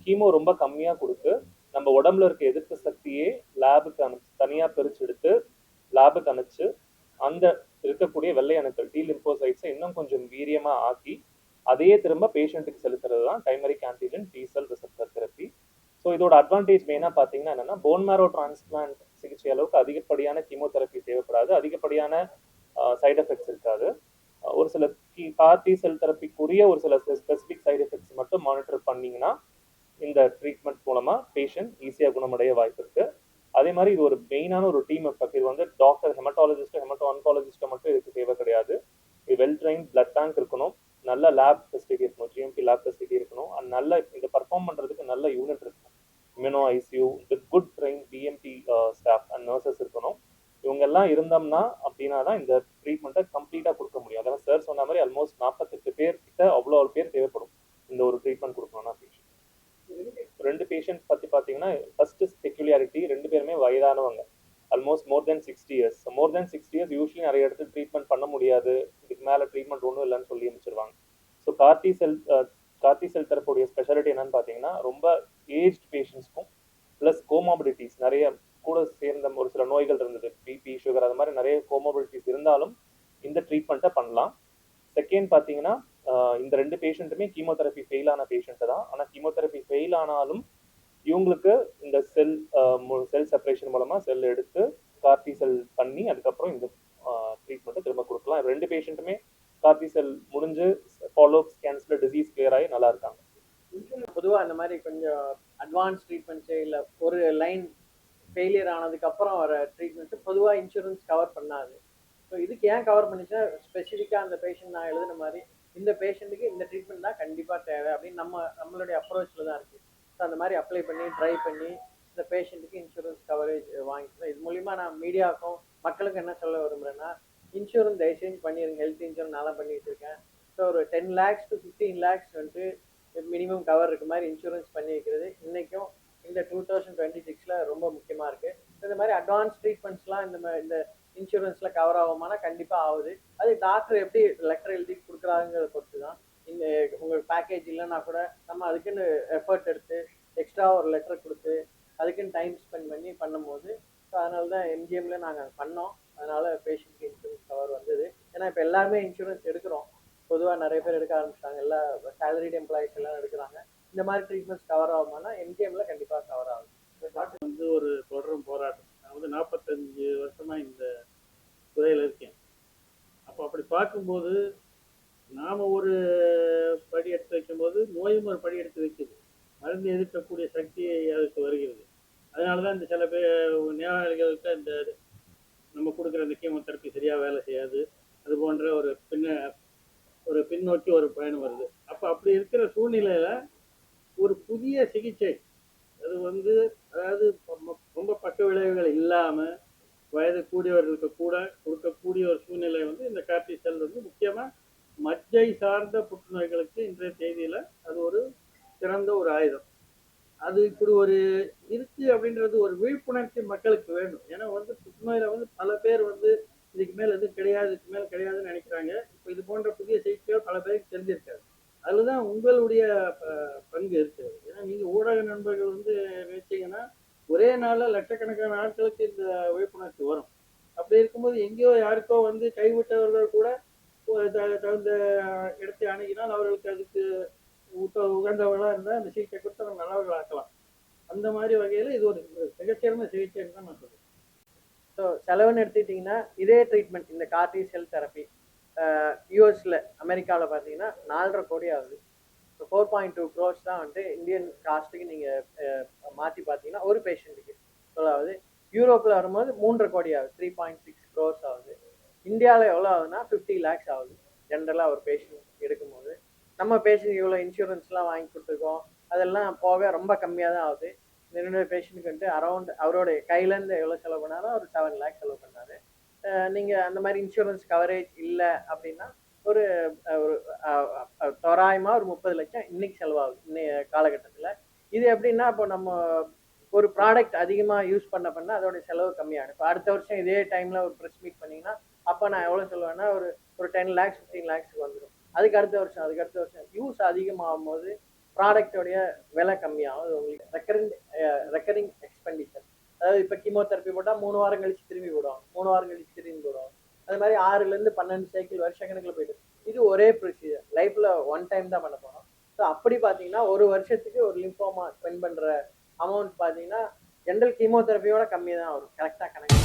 கீமோ ரொம்ப கம்மியாக கொடுத்து நம்ம உடம்புல இருக்க எதிர்ப்பு சக்தியே லேபுக்கு தனியாக பிரிச்சு எடுத்து லேபுக்கு அனுப்பிச்சு அந்த இருக்கக்கூடிய வெள்ளை அணுக்கள் டி லிம்போசைட்ஸை இன்னும் கொஞ்சம் வீரியமாக ஆக்கி அதையே திரும்ப பேஷண்ட்டுக்கு செலுத்துறது தான் chimeric antigen T cell receptor therapy. So இதோட அட்வான்டேஜ் மெயினாக பார்த்தீங்கன்னா என்னன்னா, போன் மேரோ டிரான்ஸ்பிளான்ட் சிகிச்சை அளவுக்கு அதிகப்படியான கீமோதெரப்பி தேவைப்படாது, அதிகப்படியான சைடு எஃபெக்ட்ஸ் இருக்காது. ஒரு சில கார்டி செல் தெரப்பிக்குரிய ஒரு சில ஸ்பெசிபிக் சைடு எஃபெக்ட்ஸ் மட்டும் மானிட்டர் பண்ணீங்கன்னா இந்த ட்ரீட்மெண்ட் மூலமா பேஷண்ட் ஈஸியாக குணமடைய வாய்ப்பு இருக்கு. அதே மாதிரி இது ஒரு மெயினான ஒரு டீம் எஃபெக்ட். இது வந்து டாக்டர், ஹெமட்டாலஜிஸ்ட், ஹெமட்டோ ஆன்காலஜிஸ்ட்டை மட்டும் இதுக்கு தேவை கிடையாது. இது வெல் ட்ரைன் பிளட் பேங்க் இருக்கணும், நல்ல லேப் ஃபெசிலிட்டி இருக்கணும், ஜிஎம்பி லேப் ஃபெசிலிட்டி இருக்கணும், அண்ட் நல்ல இதை பர்ஃபார்ம் பண்றதுக்கு நல்ல யூனிட் இருக்கணும். Immuno ICU with good train BMT staff and nurses இருக்கணும். இவங்க எல்லாம் இருந்தோம்னா அப்படின்னா தான் இந்த ட்ரீட்மெண்ட்டை கம்ப்ளீட்டாக கொடுக்க முடியும். அதாவது சார் சொன்ன மாதிரி ஆல்மோஸ்ட் 48 பேர் கிட்ட அவ்வளோ பேர் தேவைப்படும் இந்த ஒரு ட்ரீட்மெண்ட் கொடுக்கணும்னா பேஷண்ட். 2 பேஷண்ட் பற்றி பார்த்தீங்கன்னா, ஃபர்ஸ்ட் பெக்யூலியாரிட்டி, 2 பேருமே வயதானவங்க, ஆல்மோஸ்ட் மோர் தென் 60 இயர்ஸ். மோர் தென் 60 இயர்ஸ் யூஸ்வலி நிறைய இடத்துல ட்ரீட்மெண்ட் பண்ண முடியாது, இதுக்கு மேலே ட்ரீட்மெண்ட் ஒன்றும் இல்லைன்னு சொல்லி அமைச்சிருவாங்க. ஸோ கார்டி செல் தெரப்பியோடைய ஸ்பெஷாலிட்டி என்னன்னு பார்த்தீங்கன்னா, ரொம்ப ஏஜ்ட் பேஷண்ட்ஸ்க்கும் ப்ளஸ் கோமாபிலிட்டிஸ் நிறைய கூட சேர்ந்த ஒரு சில நோய்கள் இருந்தது, பிபி, சுகர், அது மாதிரி நிறைய கோமாபிலிட்டிஸ் இருந்தாலும் இந்த ட்ரீட்மெண்ட்டை பண்ணலாம். செகண்ட் பார்த்தீங்கன்னா, இந்த 2 பேஷண்ட்டுமே கீமோதெரப்பி ஃபெயில் ஆன பேஷண்ட்டு தான். ஆனால் கீமோதெரப்பி ஃபெயில் ஆனாலும் இவங்களுக்கு இந்த செல் செப்பரேஷன் மூலமா செல் எடுத்து கார்டி செல் பண்ணி அதுக்கப்புறம் இந்த ட்ரீட்மெண்ட்டை திரும்ப கொடுக்கலாம். 2 பேஷண்ட்டுமே கார்டி செல் முடிஞ்சு ஃபாலோ அப் ஸ்கேன்ஸ்ல டிசீஸ் கிளியர் ஆகி நல்லா இருக்காங்க. பொதுவாக அந்த மாதிரி கொஞ்சம் அட்வான்ஸ் ட்ரீட்மெண்ட்ஸு இல்லை ஒரு லைன் ஃபெயிலியர் ஆனதுக்கு அப்புறம் வர ட்ரீட்மெண்ட்டு பொதுவாக இன்சூரன்ஸ் கவர் பண்ணாது. ஸோ இதுக்கு ஏன் கவர் பண்ணிச்சுன்னா, ஸ்பெசிஃபிக்காக அந்த பேஷண்ட் நான் எழுதுன மாதிரி இந்த பேஷண்ட்டுக்கு இந்த ட்ரீட்மெண்ட் தான் கண்டிப்பாக தேவை அப்படின்னு நம்மளுடைய அப்ரோச்சில் தான் இருக்குது. ஸோ அந்த மாதிரி அப்ளை பண்ணி ட்ரை பண்ணி இந்த பேஷண்ட்டுக்கு இன்சூரன்ஸ் கவரேஜ் வாங்கிக்கிறோம். இது மூலிமா நான் மீடியாவுக்கும் மக்களுக்கு என்ன சொல்ல விரும்புகிறேன்னா, இன்சூரன்ஸ் தயவுசெய்து பண்ணிடுங்க. ஹெல்த் இன்சூரன்ஸ் நான் பண்ணிட்டு இருக்கேன். ஸோ ஒரு 10 lakhs to 15 lakhs வந்துட்டு மினிமம் கவர் இருக்க மாதிரி இன்சூரன்ஸ் பண்ணி வைக்கிறது இன்றைக்கும் இந்த 2026 ரொம்ப முக்கியமாக இருக்குது. இந்த மாதிரி அட்வான்ஸ் ட்ரீட்மெண்ட்ஸ்லாம் இந்த இன்சூரன்ஸில் கவர் ஆகுமானா கண்டிப்பாக ஆகுது. அது டாக்டர் எப்படி லெட்டர் எழுதி கொடுக்குறாங்கிறத பொறுத்து தான். இந்த உங்களுக்கு பேக்கேஜ் இல்லைன்னா கூட நம்ம அதுக்குன்னு எஃபர்ட் எடுத்து எக்ஸ்ட்ரா ஒரு லெட்டர் கொடுத்து அதுக்குன்னு டைம் ஸ்பெண்ட் பண்ணி பண்ணும்போது, ஸோ அதனால தான் எம்ஜிஎம்ல நாங்கள் பண்ணோம். அதனால பேஷண்ட்க்கு இன்சூரன்ஸ் கவர் வந்தது. ஏன்னா இப்போ எல்லாருமே இன்சூரன்ஸ் எடுக்கிறோம். பொதுவாக நிறைய பேர் எடுக்க ஆரம்பிச்சிட்டாங்க, எல்லா சேலரிட் எம்ப்ளாயிஸ் எல்லாம் எடுக்கிறாங்க. இந்த மாதிரி ட்ரீட்மெண்ட்ஸ் கவர் ஆகுமானா எம்ஜிஎம்ல கண்டிப்பாக கவர் ஆகும். வந்து ஒரு தொடரும் போராட்டம். நான் வந்து 45 வருஷமா இந்த துறையில் இருக்கேன். அப்போ அப்படி பார்க்கும்போது நாம ஒரு படி எடுத்து வைக்கும்போது நோயும் ஒரு படி எடுத்து வைக்குது. மருந்து எதிர்க்கக்கூடிய சக்தி அதுக்கு வருகிறது. அதனால தான் இந்த சில பேர் நோயாளிகளுக்கு இந்த நம்ம கொடுக்குற இந்த கீமோதெரப்பி சரியாக வேலை செய்யாது, அது போன்ற ஒரு பின்னோக்கி ஒரு பயணம் வருது. அப்போ அப்படி இருக்கிற சூழ்நிலையில ஒரு புதிய சிகிச்சை, அது வந்து அதாவது ரொம்ப பக்க விளைவுகள் இல்லாமல் வயது கூடியவர்களுக்கு கூட கொடுக்கக்கூடிய ஒரு சூழ்நிலை வந்து இந்த கார்டி செல் வந்து முக்கியமாக மஜ்ஜை சார்ந்த புற்றுநோய்களுக்கு இன்றைய தேதியில் அது ஒரு சிறந்த ஒரு ஆயுதம். அது இப்படி ஒரு இருக்கு அப்படின்றது ஒரு விழிப்புணர்ச்சி மக்களுக்கு வேணும். ஏன்னா வந்து புற்றுநோயில வந்து பல பேர் வந்து இதுக்கு மேல எதுவும் கிடையாது, இதுக்கு மேல கிடையாதுன்னு நினைக்கிறாங்க. இப்போ இது போன்ற புதிய சிகிச்சைகள் பல பேருக்கு தெரிஞ்சிருக்காது. அதுலதான் உங்களுடைய பங்கு இருக்கு. ஏன்னா நீங்க ஊடக நண்பர்கள் வந்து நினைச்சீங்கன்னா ஒரே நாள்ல லட்சக்கணக்கான ஆட்களுக்கு இந்த விழிப்புணர்ச்சி வரும். அப்படி இருக்கும்போது எங்கேயோ யாருக்கோ வந்து கைவிட்டவர்கள் கூட தகுந்த இடத்தை அணுகினால் அவர்களுக்கு அதுக்கு உகந்தவர்களா இருந்தால் அந்த சிகிச்சை கொடுத்து நம்ம நல்லவர்கள் ஆக்கலாம். அந்த மாதிரி வகையில் இது ஒரு மிகச்சிறந்த சிகிச்சைன்னு தான் நான் சொல்றேன். ஸோ செலவுன்னு எடுத்துக்கிட்டிங்கன்னா இதே ட்ரீட்மெண்ட் இந்த கார்டி செல் தெரப்பி யூஎஸில் அமெரிக்காவில் பார்த்தீங்கன்னா 4.5 கோடி ஆகுது. ஸோ 4.2 crores தான் வந்துட்டு இந்தியன் காஸ்ட்டுக்கு நீங்கள் மாற்றி பார்த்தீங்கன்னா ஒரு பேஷண்ட்டுக்கு. அதாவது யூரோப்பில் வரும்போது 3.5 கோடி ஆகுது, 3.6 crores ஆகுது. இந்தியாவில் எவ்வளோ ஆகுதுன்னா 50 lakhs ஆகுது ஜென்ரலாக ஒரு பேஷண்ட் எடுக்கும்போது. நம்ம பேஷண்ட் இவ்வளோ இன்சூரன்ஸ்லாம் வாங்கி கொடுத்துருக்கோம், அதெல்லாம் போக ரொம்ப கம்மியாக தான் ஆகுது. என்னுடைய பேஷண்ட்டுக்கு வந்துட்டு அரௌண்ட் அவரோட கையிலேருந்து எவ்வளோ செலவு பண்ணாலும் ஒரு 7 lakhs செலவு பண்ணாரு. நீங்கள் அந்த மாதிரி இன்சூரன்ஸ் கவரேஜ் இல்லை அப்படின்னா ஒரு தோராயமாக ஒரு 30 லட்சம் இன்னைக்கு செலவாகுது இன்னைய காலகட்டத்தில். இது எப்படின்னா இப்போ நம்ம ஒரு ப்ராடக்ட் அதிகமாக யூஸ் பண்ண அதோட செலவு கம்மியாகும். இப்போ அடுத்த வருஷம் இதே டைமில் ஒரு ப்ரெஸ் மீட் பண்ணிங்கன்னா அப்போ நான் எவ்வளோ சொல்லுவேன்னா ஒரு 10 lakhs 15 lakhs வந்துடும். அதுக்கு அடுத்த வருஷம் யூஸ் அதிகமாகும் போது ப்ராடக்டோடைய விலை கம்மியாகும். அது உங்களுக்கு ரெக்கரிங் எக்ஸ்பெண்டிச்சர். அதாவது இப்போ கீமோதெரப்பி போட்டால் 3 வாரம் கழிச்சு திரும்பி போடுவாங்க, 3 வாரம் கழிச்சு திரும்பி போடுவாங்க. அது மாதிரி 6 to 12 சைக்கிள் வருஷக்கணக்கில் போயிட்டு இது ஒரே ப்ரொசீஜர். லைஃப்பில் ஒன் டைம் தான் பண்ண போகிறோம். ஸோ அப்படி பார்த்தீங்கன்னா ஒரு வருஷத்துக்கு ஒரு லிம்போமா ஸ்பெண்ட் பண்ணுற அமௌண்ட் பார்த்தீங்கன்னா ஜென்ரல் கீமோதெரபியோட கம்மி தான் வரும். கரெக்டாக கணக்கு